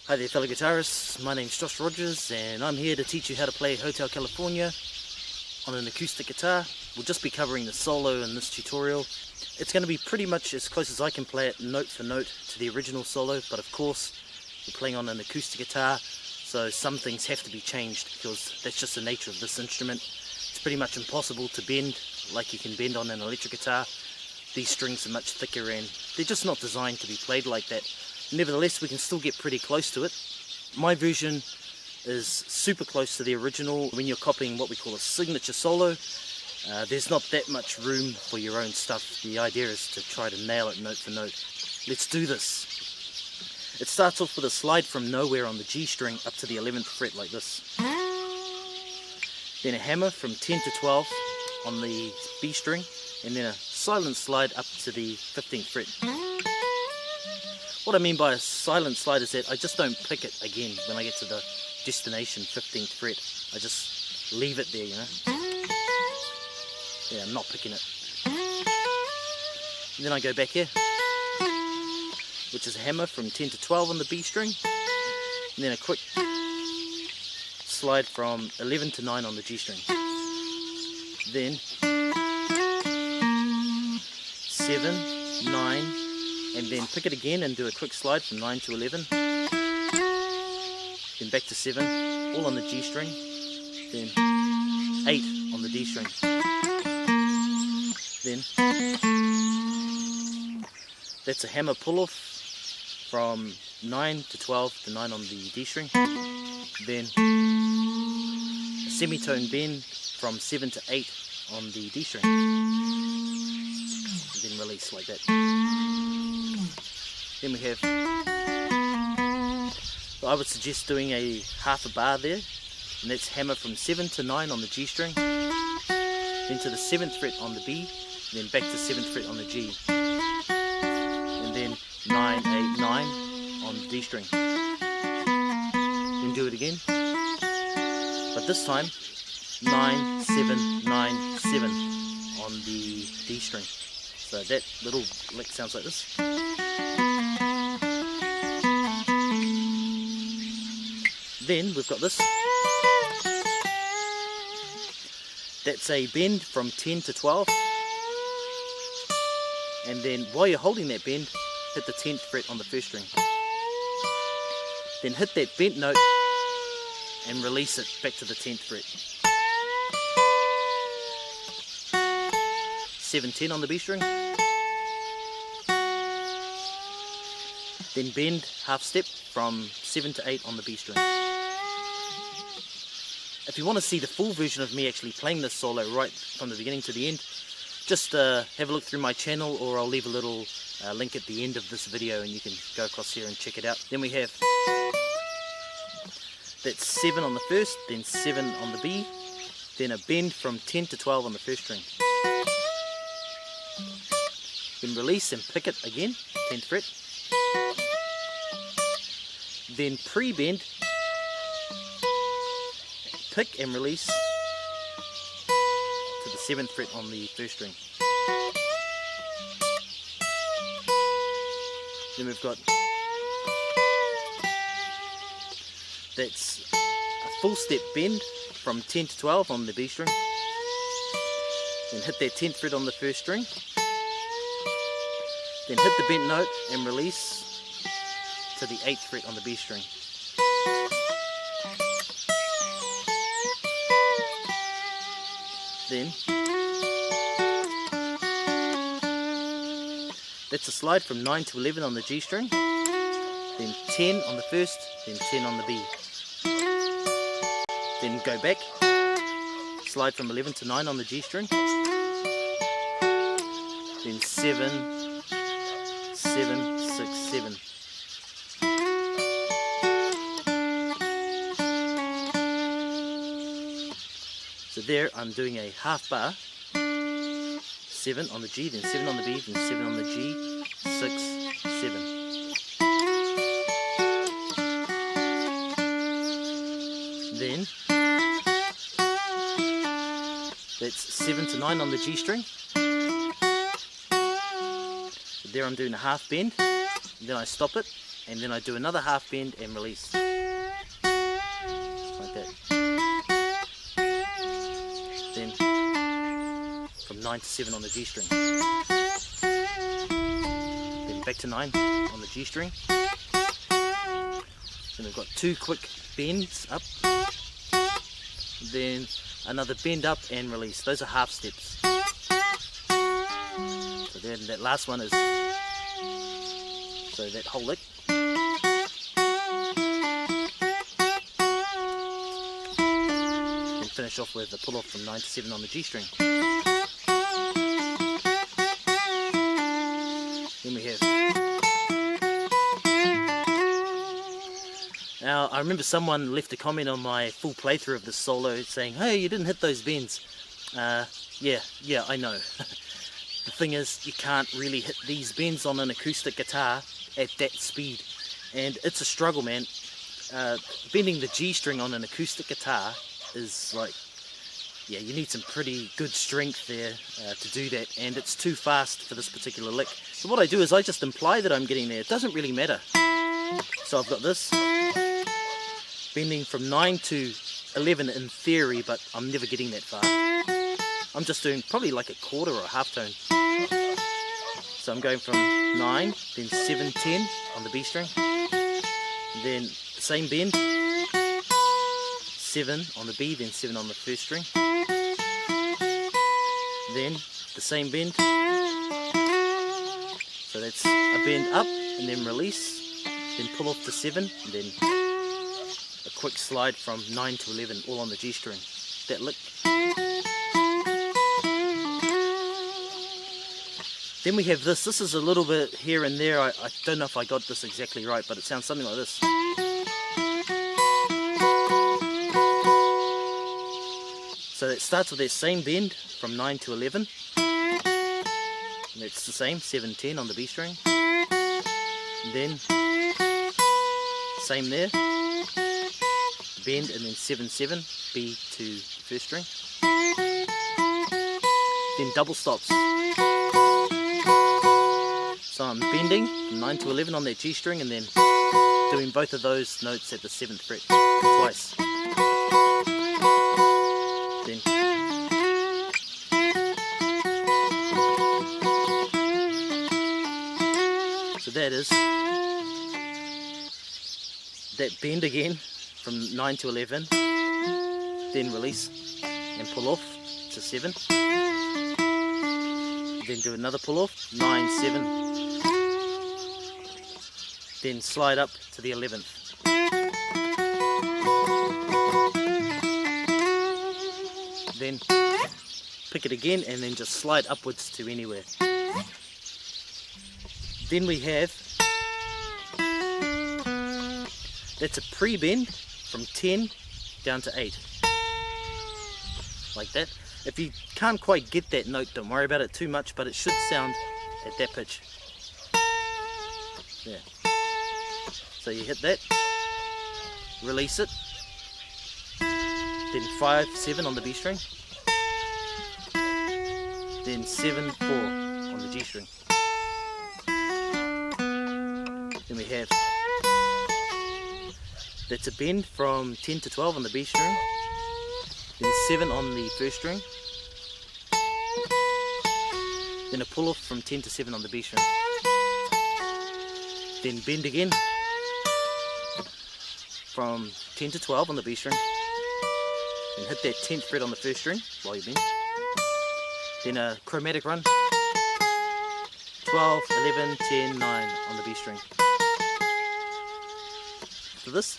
Hi there fellow guitarists, my name's Josh Rogers and I'm here to teach you how to play Hotel California on an acoustic guitar. We'll just be covering the solo in this tutorial. It's going to be pretty much as close as I can play it note for note to the original solo, but of course we're playing on an acoustic guitar, so some things have to be changed because that's just the nature of this instrument. It's pretty much impossible to bend like you can bend on an electric guitar. These strings are much thicker and they're just not designed to be played like that. Nevertheless, we can still get pretty close to it. My version is super close to the original. When you're copying what we call a signature solo, there's not that much room for your own stuff. The idea is to try to nail it note for note. Let's do this. It starts off with a slide from nowhere on the G string up to the 11th fret like this. Then a hammer from 10 to 12 on the B string, and then a silent slide up to the 15th fret. What I mean by a silent slide is that I just don't pick it again when I get to the destination 15th fret. I just leave it there, you know. Yeah, I'm not picking it. And then I go back here, which is a hammer from 10 to 12 on the B string, and then a quick slide from 11 to 9 on the G string. Then 7, 9, and then pick it again and do a quick slide from 9 to 11, then back to 7, all on the G string, then 8 on the D string, then that's a hammer pull off from 9 to 12 to 9 on the D string, then a semitone bend from 7 to 8 on the D string, and then release like that. Then we have, well, I would suggest doing a half a bar there, and that's hammer from 7 to 9 on the G string, then to the 7th fret on the B, then back to 7th fret on the G, and then 9, 8, 9 on the D string. Then do it again, but this time 9, 7, 9, 7 on the D string. So that little lick sounds like this. Then we've got this. That's a bend from 10 to 12. And then while you're holding that bend, hit the 10th fret on the first string. Then hit that bent note and release it back to the 10th fret. 7, 10 on the B string. Then bend half step from 7 to 8 on the B string. If you want to see the full version of me actually playing this solo right from the beginning to the end, just have a look through my channel, or I'll leave a little link at the end of this video and you can go across here and check it out. Then we have, that's 7 on the first, then 7 on the B, then a bend from 10 to 12 on the first string. Then release and pick it again, 10th fret. Then pre-bend, pick and release to the 7th fret on the first string. Then we've got, that's a full step bend from 10 to 12 on the B string. Then hit that 10th fret on the first string. Then hit the bent note and release to the 8th fret on the B string. Then that's a slide from 9 to 11 on the G string, then 10 on the first, then 10 on the B. Then go back, slide from 11 to 9 on the G string, then 7, 7, 6, 7. So there I'm doing a half bar, 7 on the G, then 7 on the B, then 7 on the G, 6, 7. Then that's 7 to 9 on the G string. So there I'm doing a half bend, then I stop it, and then I do another half bend and release. Like that. Then from 9 to 7 on the G string. Then back to 9 on the G string. Then we've got 2 quick bends up. Then another bend up and release. Those are half steps. So then that last one is, so that whole lick. Then finish off with a pull off from 9 to 7 on the G string. Then we have, now I remember someone left a comment on my full playthrough of this solo saying, hey, you didn't hit those bends. Yeah, I know. The thing is, you can't really hit these bends on an acoustic guitar at that speed, and it's a struggle, man. Bending the G string on an acoustic guitar is like, yeah, you need some pretty good strength there to do that, and it's too fast for this particular lick. So what I do is I just imply that I'm getting there. It doesn't really matter. So I've got this bending from 9 to 11 in theory, but I'm never getting that far. I'm just doing probably like a quarter or a half tone. So I'm going from 9, then 7, 10 on the B string, then same bend, 7 on the B, then 7 on the first string, then the same bend, so that's a bend up and then release, then pull off to 7, and then a quick slide from 9 to 11, all on the G string. That lick. Then we have this. This is a little bit here and there. I don't know if I got this exactly right, but it sounds something like this. So it starts with that same bend from 9 to 11. And it's the same, 7, 10 on the B string. And then same there. Bend and then 7, 7, B to first string. Then double stops. So I'm bending from 9 to 11 on that G string and then doing both of those notes at the 7th fret twice. Then so that is that bend again from 9 to 11, then release and pull off to 7, then do another pull off, 9, 7, then slide up to the 11th. Then pick it again and then just slide upwards to anywhere. Then we have, that's a pre-bend from 10 down to 8. Like that. If you can't quite get that note, don't worry about it too much, but it should sound at that pitch. Yeah. So you hit that, release it, then 5, 7 on the B string, then 7, 4 on the G string. Then we have, that's a bend from 10 to 12 on the B string, then 7 on the first string, then a pull off from 10 to 7 on the B string, then bend again from 10 to 12 on the B string, then hit that 10th fret on the first string while you bend, then a chromatic run, 12, 11, 10, 9 on the B string. So this,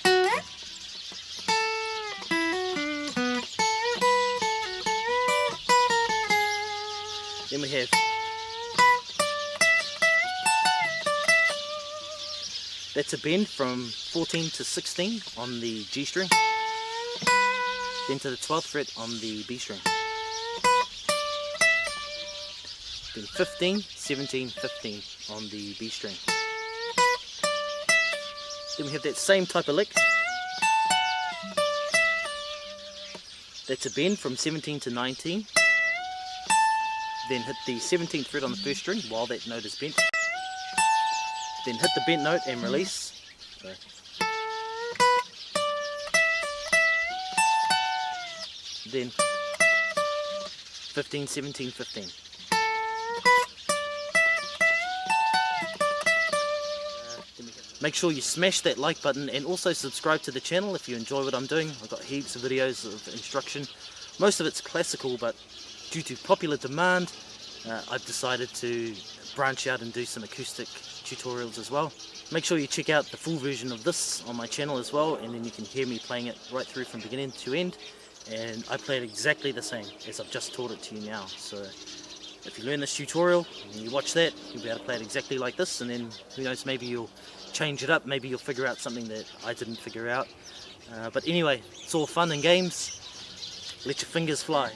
then we have, that's a bend from 14 to 16 on the G string, then to the 12th fret on the B string, then 15, 17, 15 on the B string. Then we have that same type of lick. That's a bend from 17 to 19, then hit the 17th fret on the first string while that note is bent. Then hit the bent note and release, So. Then 15, 17, 15. Make sure you smash that like button and also subscribe to the channel if you enjoy what I'm doing. I've got heaps of videos of instruction. Most of it's classical, but due to popular demand, I've decided to branch out and do some acoustic tutorials as well. Make sure you check out the full version of this on my channel as well, and then you can hear me playing it right through from beginning to end. And I play it exactly the same as I've just taught it to you now. So if you learn this tutorial and you watch that, you'll be able to play it exactly like this, and then who knows, maybe you'll change it up, maybe you'll figure out something that I didn't figure out. But anyway, it's all fun and games. Let your fingers fly.